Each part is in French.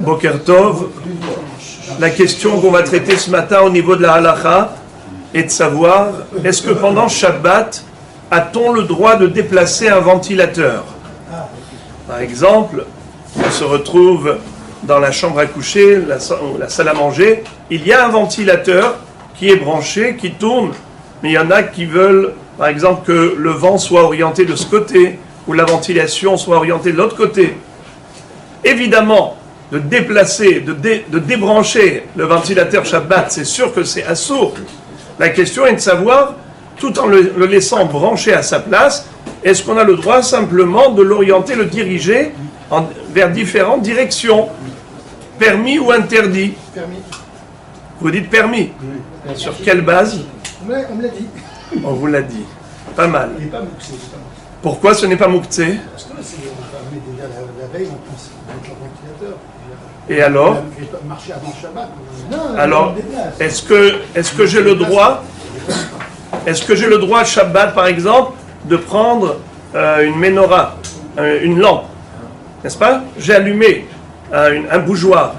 Boker Tov, la question qu'on va traiter ce matin au niveau de la halakha est de savoir, est-ce que pendant Shabbat, a-t-on le droit de déplacer un ventilateur? Par exemple, on se retrouve dans la chambre à coucher, la salle à manger, il y a un ventilateur qui est branché, qui tourne, mais il y en a qui veulent, par exemple, que le vent soit orienté de ce côté, ou la ventilation soit orientée de l'autre côté. Évidemment, de déplacer, de débrancher le ventilateur Shabbat, c'est sûr que c'est assourd. La question est de savoir, tout en le laissant branché à sa place, est-ce qu'on a le droit simplement de l'orienter, le diriger vers différentes directions? Permis ou interdit? Permis. Vous dites permis? Oui. Sur quelle base? On me l'a dit. On vous l'a dit. Pas mal. Il n'est pas mouxé. Pourquoi ce n'est pas mouxé? Parce que on permet déjà la veille, on pense avec le ventilateur. Et alors? Marcher avant Shabbat. Non, alors, est-ce que j'ai le droit? Est-ce que j'ai le droit Shabbat, par exemple, de prendre une menorah, une lampe, n'est-ce pas? J'ai allumé un bougeoir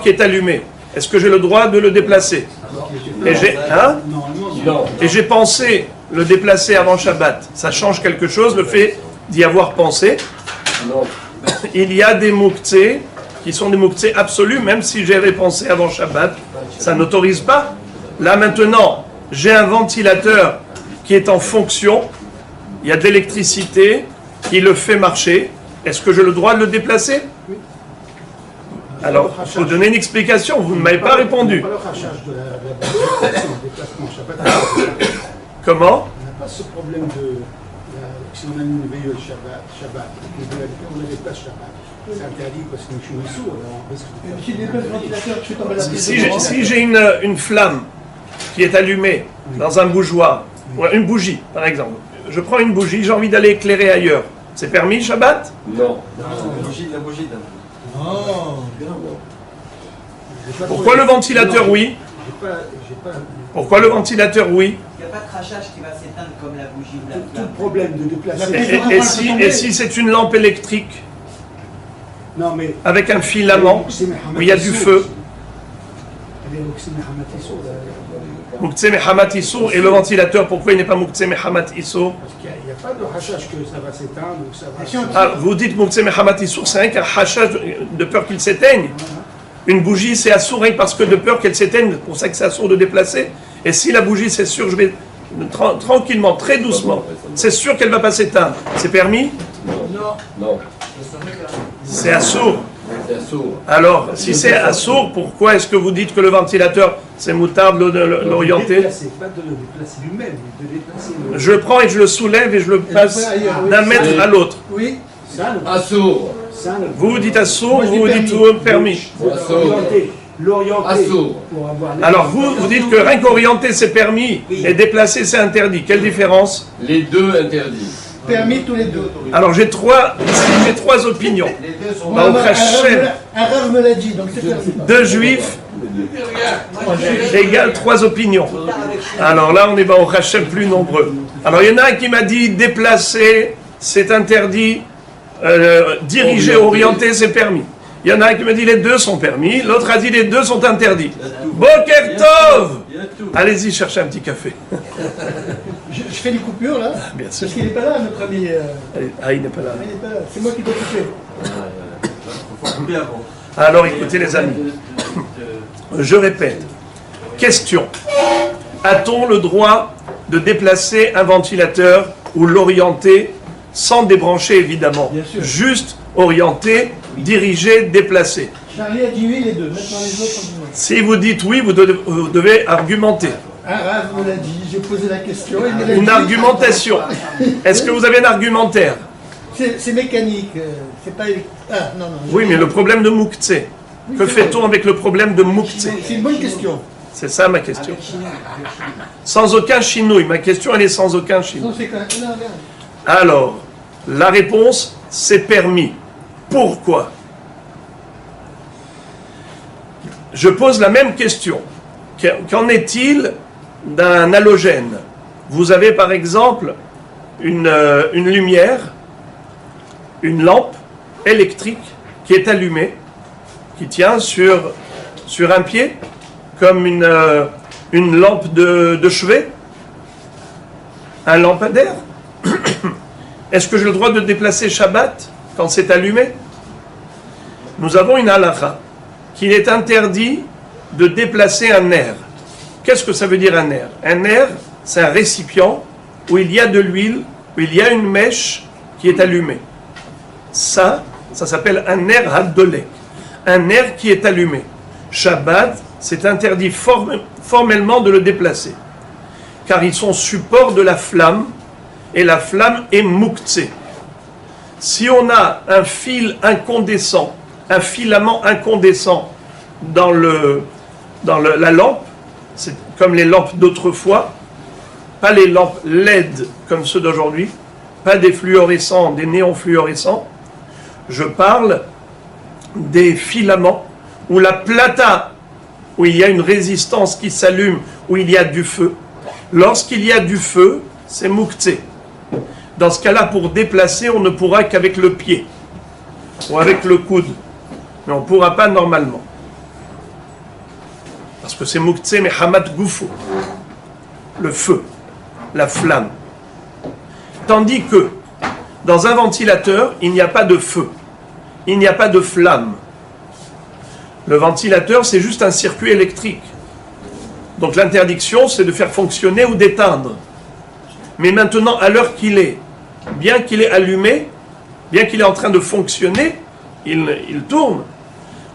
qui est allumé. Est-ce que j'ai le droit de le déplacer? Et j'ai pensé le déplacer avant Shabbat. Ça change quelque chose, le fait d'y avoir pensé? Non. Il y a des mouktsés qui sont des mouktsés absolus, même si j'avais pensé avant Shabbat, ça n'autorise pas. Là maintenant, j'ai un ventilateur qui est en fonction, il y a de l'électricité qui le fait marcher. Est-ce que j'ai le droit de le déplacer? Oui. Alors, il faut donner une explication, vous ne m'avez pas répondu. Comment? On n'a pas ce problème de... Si on a une veilleuse Shabbat, on a des places Shabbat. C'est interdit parce que je suis sourd. Si j'ai une flamme qui est allumée dans un bougeoir, une bougie par exemple, je prends une bougie, j'ai envie d'aller éclairer ailleurs, c'est permis Shabbat? Non. La bougie. Non. Pourquoi le ventilateur oui? Pourquoi le ventilateur oui? Il n'y a pas de crachage qui va s'éteindre comme la bougie ou la Tout flamme. le problème de déplacer. Et si c'est une lampe électrique? Non, mais avec un filament où il y a du feu. Mouktsé Mehamat Issour. Et le ventilateur, pourquoi il n'est pas Mouktsé Mehamat Issour? Parce qu'il n'y a pas de hachage que ça va s'éteindre ou ça va... Vous dites Mouktsé Mehamat Issour, c'est rien qu'un hachage de peur qu'il s'éteigne. Une bougie, c'est assourd parce que de peur qu'elle s'éteigne, c'est pour ça que c'est assourd de déplacer. Et si la bougie, c'est sûr, je vais tranquillement, très doucement, c'est sûr qu'elle ne va pas s'éteindre. C'est permis? Non. C'est assourd. C'est assourd. Alors, si c'est assourd, pourquoi est-ce que vous dites que le ventilateur, c'est moutard de l'orienter? Pas de le déplacer lui-même, de déplacer le... Je le prends et je le soulève et je le passe d'un mètre à l'autre. Oui, ça, Assourd. Vous dites assourd, vous dites permis. L'orienter. Assourd. Alors vous dites que rien qu'orienter c'est permis et déplacer c'est interdit. Quelle différence? Les deux interdits. Permis tous les deux. Alors j'ai trois opinions. Les deux sont Bah, au Hachem, Un rave me l'a dit, donc c'est permis. deux juifs égale trois opinions. Alors là on est au Hachem plus nombreux. Alors il y en a un qui m'a dit déplacer c'est interdit, diriger, orienter c'est permis. Il y en a un qui m'a dit les deux sont permis, l'autre a dit les deux sont interdits. Boker Tov! Allez-y chercher un petit café. Je fais des coupures là, Bien sûr. parce qu'il n'est pas là, notre ami. Ah, il n'est pas là. Il n'est pas là. C'est moi qui dois couper. Alors écoutez les amis, je répète, question, a-t-on le droit de déplacer un ventilateur ou l'orienter sans débrancher évidemment, Bien sûr. juste orienter, diriger, déplacer? Charlie a dit oui les deux, maintenant les autres ont dit non. Si vous dites oui, vous devez argumenter. Un rave me l'a dit, j'ai posé la question. Il me l'a Une dit. argumentation. Est-ce que vous avez un argumentaire? C'est mécanique, c'est pas... Ah, non. Oui, mais le problème de Mouktsé, que fait-on avec le problème de Mouktsé? C'est une bonne question. C'est ça ma question. Sans aucun chinouille. Ma question, elle est sans aucun chinouille. Non, c'est quand même... Non, merde. Alors, la réponse, c'est permis. Pourquoi? Je pose la même question. Qu'en est-il d'un halogène? Vous avez par exemple une lumière, une lampe électrique qui est allumée qui tient sur un pied, comme une lampe de chevet, un lampadaire. Est-ce que j'ai le droit de déplacer Shabbat quand c'est allumé? Nous avons une halakha qu'il est interdit de déplacer un nerf. Qu'est-ce que ça veut dire un nerf? Un nerf, c'est un récipient où il y a de l'huile, où il y a une mèche qui est allumée. Ça s'appelle un nerf haddolek, un nerf qui est allumé. Shabbat, c'est interdit formellement de le déplacer, car ils sont support de la flamme, et la flamme est mouktsé. Si on a un fil incandescent, un filament incandescent dans la lampe, c'est comme les lampes d'autrefois, pas les lampes LED comme ceux d'aujourd'hui, pas des fluorescents, des néons fluorescents. Je parle des filaments où la plata, où il y a une résistance qui s'allume, où il y a du feu. Lorsqu'il y a du feu, c'est mouktsé. Dans ce cas-là, pour déplacer, on ne pourra qu'avec le pied ou avec le coude, mais on ne pourra pas normalement. Parce que c'est mouktsé, mais hamad goufo, le feu, la flamme. Tandis que dans un ventilateur, il n'y a pas de feu, il n'y a pas de flamme. Le ventilateur, c'est juste un circuit électrique. Donc l'interdiction, c'est de faire fonctionner ou d'éteindre. Mais maintenant, à l'heure qu'il est, bien qu'il est allumé, bien qu'il est en train de fonctionner, il tourne.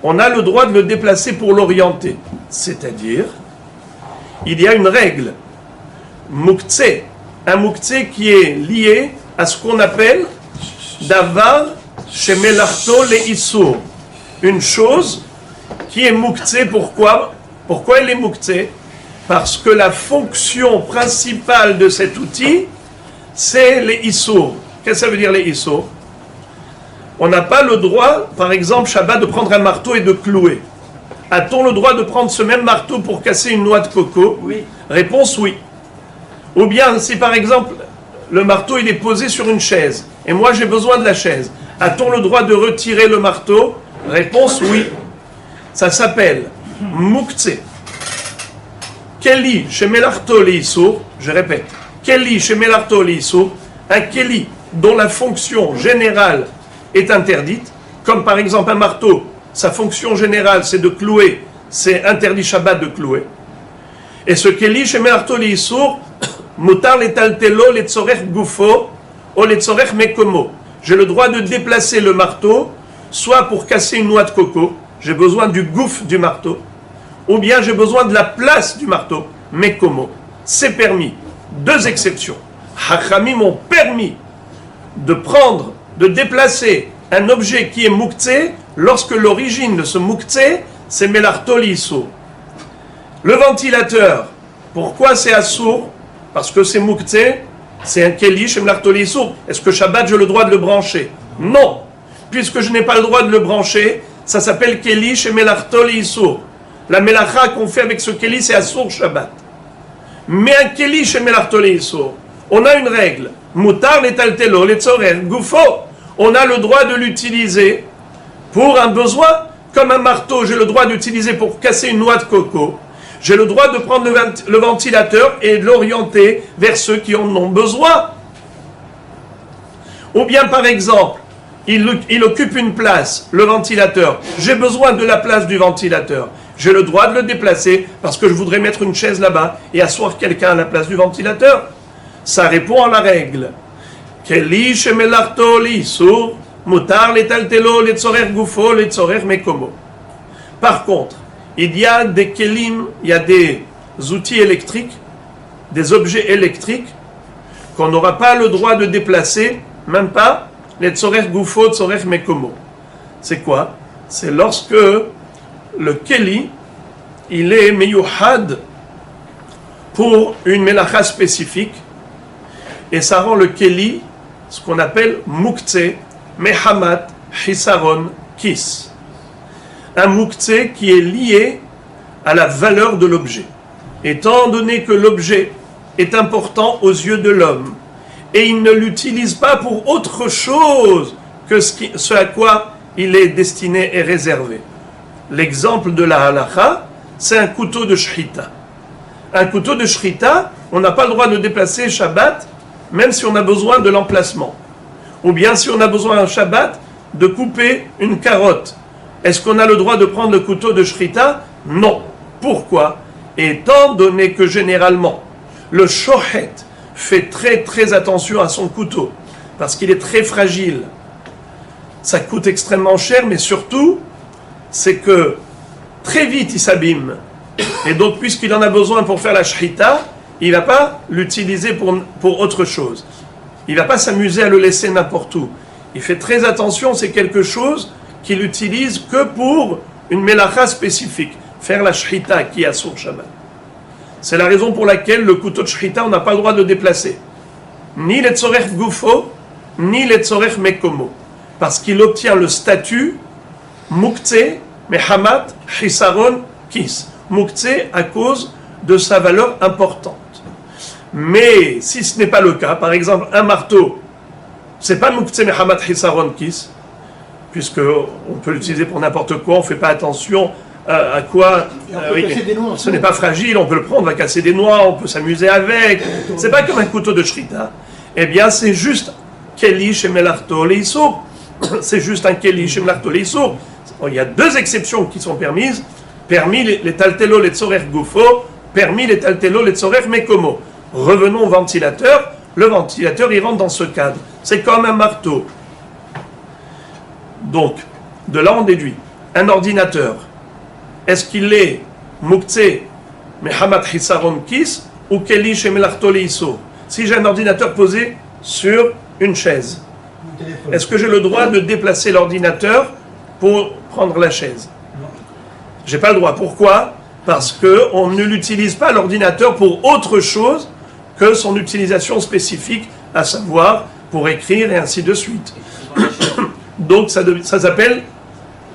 On a le droit de le déplacer pour l'orienter. C'est-à-dire, il y a une règle, mouktsé, un mouktsé qui est lié à ce qu'on appelle davar shemelarto le issour. Une chose qui est mouktsé, pourquoi? Pourquoi elle est mouktsé? Parce que la fonction principale de cet outil, c'est les issour. Qu'est-ce que ça veut dire les issour? On n'a pas le droit, par exemple, Shabbat, de prendre un marteau et de clouer. A-t-on le droit de prendre ce même marteau pour casser une noix de coco? Oui. Réponse oui. Ou bien, si par exemple, le marteau il est posé sur une chaise, et moi j'ai besoin de la chaise, a-t-on le droit de retirer le marteau? Réponse oui. Ça s'appelle mouktsé. Keli shemelarto liissour, je répète, Keli shemelarto liissour, un keli dont la fonction générale est interdite, comme par exemple un marteau, sa fonction générale c'est de clouer, c'est interdit Shabbat de clouer. Et ce keli shemelarto liissour, mutar letaltelo letzorech gufo ou letzorech mekomo. J'ai le droit de déplacer le marteau, soit pour casser une noix de coco, j'ai besoin du gouffre du marteau, ou bien j'ai besoin de la place du marteau, mekomo. C'est permis. Deux exceptions. Hachamim ont permis de prendre, de déplacer un objet qui est mouktsé lorsque l'origine de ce mouktsé, c'est melarto liissour. Le ventilateur, pourquoi c'est assour? Parce que c'est mouktsé, c'est un keli chez melarto liissour. Est-ce que Shabbat j'ai le droit de le brancher? Non. Puisque je n'ai pas le droit de le brancher, ça s'appelle keli chez melarto liissour. La melacha qu'on fait avec ce keli, c'est assour Shabbat. Mais un keli chez melarto liissour, on a une règle. Mutar letaltelo letzorer gufo. On a le droit de l'utiliser pour un besoin, comme un marteau, j'ai le droit d'utiliser pour casser une noix de coco. J'ai le droit de prendre le ventilateur et de l'orienter vers ceux qui en ont besoin. Ou bien par exemple, il occupe une place, le ventilateur. J'ai besoin de la place du ventilateur. J'ai le droit de le déplacer parce que je voudrais mettre une chaise là-bas et asseoir quelqu'un à la place du ventilateur. Ça répond à la règle. Keli shemelarto liissour, mutar letaltelo letzorer gufo letzorer mekomo. Par contre, il y a des kelim, il y a des outils électriques, des objets électriques qu'on n'aura pas le droit de déplacer, même pas letzorer gufo letzorer mekomo. C'est quoi? C'est lorsque le keli, il est meyuhad pour une melacha spécifique, et ça rend le keli ce qu'on appelle mouktsé, mehamat, hisaron, kis. Un mouktsé qui est lié à la valeur de l'objet. Étant donné que l'objet est important aux yeux de l'homme, et il ne l'utilise pas pour autre chose que ce à quoi il est destiné et réservé. l'exemple de la halacha, c'est un couteau de shrita. Un couteau de shrita, on n'a pas le droit de déplacer Shabbat, même si on a besoin de l'emplacement. Ou bien si on a besoin un Shabbat de couper une carotte. Est-ce qu'on a le droit de prendre le couteau de shrita? Non. Pourquoi? Étant donné que généralement, le shohet fait très très attention à son couteau, parce qu'il est très fragile. Ça coûte extrêmement cher, mais surtout, c'est que très vite il s'abîme. Et donc, puisqu'il en a besoin pour faire la shrita, il ne va pas l'utiliser pour autre chose. Il ne va pas s'amuser à le laisser n'importe où. Il fait très attention, c'est quelque chose qu'il utilise que pour une melacha spécifique, faire la shrita qui est à son Shabbat. C'est la raison pour laquelle le couteau de shrita, on n'a pas le droit de le déplacer. Ni le tzorech gufo, ni le tzorech mekomo. Parce qu'il obtient le statut muktzeh, mehamat, chisaron, kis. Muktzeh à cause de sa valeur importante. Mais si ce n'est pas le cas, par exemple un marteau, c'est pas muktzeh, mehamat, chisaron, kis, puisque on peut l'utiliser pour n'importe quoi, on ne fait pas attention à quoi. Ce n'est pas fragile, on peut le prendre, on va casser des noix, on peut s'amuser avec. C'est pas comme un couteau de shrita. Eh bien, c'est juste keli chez melarto leisur. C'est juste un keli chez melarto leisur. Il y a deux exceptions qui sont permises. Permis les taltelo les tzorer gufo, permis les taltelo les tzorer mekomo. Revenons au ventilateur. Le ventilateur, il rentre dans ce cadre. C'est comme un marteau. Donc, de là on déduit, un ordinateur, est-ce qu'il est muktzeh mehamat hisaron kis ou keli shemelarto leiso? Si j'ai un ordinateur posé sur une chaise, est-ce que j'ai le droit de déplacer l'ordinateur pour prendre la chaise? J'ai pas le droit. Pourquoi? Parce qu'on ne l'utilise pas l'ordinateur pour autre chose que son utilisation spécifique, à savoir pour écrire et ainsi de suite. Donc ça s'appelle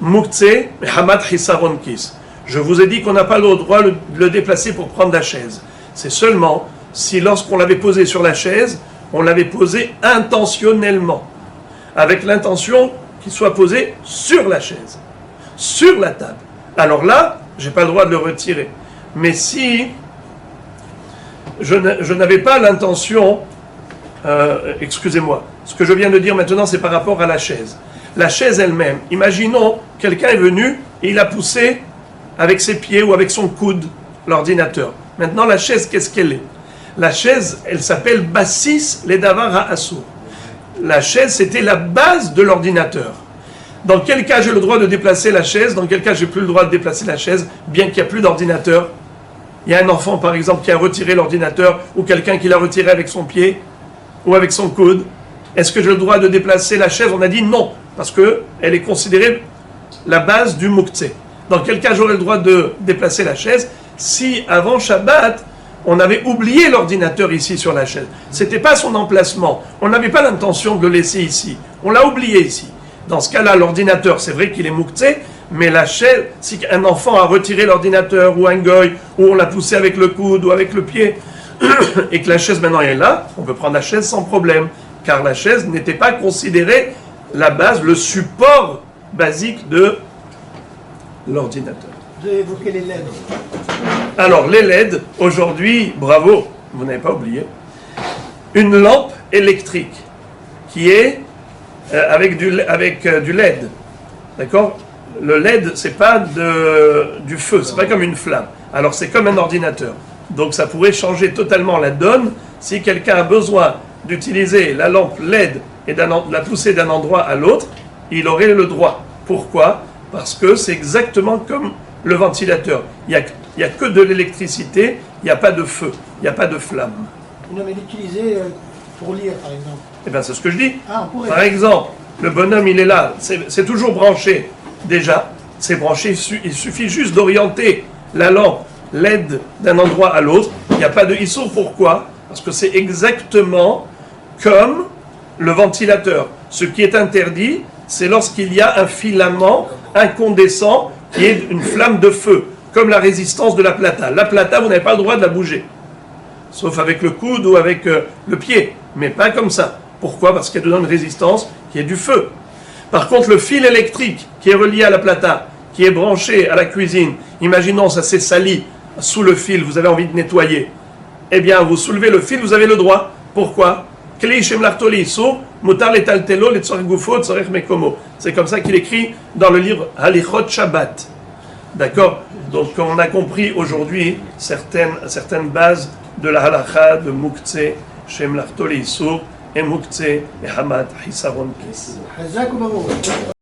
muktzeh mehamat hisaron kis. Je vous ai dit qu'on n'a pas le droit de le déplacer pour prendre la chaise. C'est seulement si lorsqu'on l'avait posé sur la chaise, on l'avait posé intentionnellement, avec l'intention qu'il soit posé sur la chaise, sur la table. Alors là, j'ai pas le droit de le retirer. Mais si je n'avais pas l'intention, excusez-moi, ce que je viens de dire maintenant, c'est par rapport à la chaise. La chaise elle-même, imaginons, quelqu'un est venu et il a poussé avec ses pieds ou avec son coude l'ordinateur. Maintenant, la chaise, qu'est-ce qu'elle est? La chaise, elle s'appelle Bassis Ledavar HaAsur. La chaise, c'était la base de l'ordinateur. Dans quel cas j'ai le droit de déplacer la chaise? Dans quel cas j'ai plus le droit de déplacer la chaise, bien qu'il n'y a plus d'ordinateur? Il y a un enfant, par exemple, qui a retiré l'ordinateur, ou quelqu'un qui l'a retiré avec son pied, ou avec son coude. Est-ce que j'ai le droit de déplacer la chaise? On a dit non, parce qu'elle est considérée la base du muktzeh. Dans quel cas j'aurais le droit de déplacer la chaise? Si, avant Shabbat, on avait oublié l'ordinateur ici sur la chaise. Ce n'était pas son emplacement. On n'avait pas l'intention de le laisser ici. On l'a oublié ici. Dans ce cas-là, l'ordinateur, c'est vrai qu'il est muktzeh, mais la chaise, si un enfant a retiré l'ordinateur, ou un goy, ou on l'a poussé avec le coude, ou avec le pied, et que la chaise maintenant est là, on peut prendre la chaise sans problème, car la chaise n'était pas considérée la base, le support basique de l'ordinateur. Vous avez évoqué les LED. Alors, les LED, aujourd'hui, bravo, vous n'avez pas oublié, une lampe électrique qui est avec du LED, d'accord? Le LED, c'est pas du feu, c'est pas comme une flamme. Alors, c'est comme un ordinateur. Donc, ça pourrait changer totalement la donne si quelqu'un a besoin d'utiliser la lampe LED et de la pousser d'un endroit à l'autre, il aurait le droit. Pourquoi? Parce que c'est exactement comme le ventilateur. Il n'y a que de l'électricité, il n'y a pas de feu, il n'y a pas de flamme. Non, mais l'utiliser pour lire, par exemple. Eh bien, c'est ce que je dis. Ah, on pourrait. Par exemple, le bonhomme, il est là, c'est toujours branché. Déjà, c'est branché, il suffit juste d'orienter la lampe LED d'un endroit à l'autre. Il n'y a pas de ISO. Pourquoi? Parce que c'est exactement comme le ventilateur. Ce qui est interdit, c'est lorsqu'il y a un filament incandescent qui est une flamme de feu, comme la résistance de la plata. La plata, vous n'avez pas le droit de la bouger, sauf avec le coude ou avec le pied, mais pas comme ça. Pourquoi? Parce qu'il y a dedans une résistance qui est du feu. Par contre, le fil électrique qui est relié à la plata, qui est branché à la cuisine, imaginons ça s'est sali sous le fil, vous avez envie de nettoyer, eh bien vous soulevez le fil, vous avez le droit. Pourquoi? C'est comme ça qu'il écrit dans le livre Halichot Shabbat. D'accord? Donc on a compris aujourd'hui certaines bases de la halakha de Muktzeh, Shem Lartoli Isur, et Muktzeh, et Hamad, Hisaron Kis.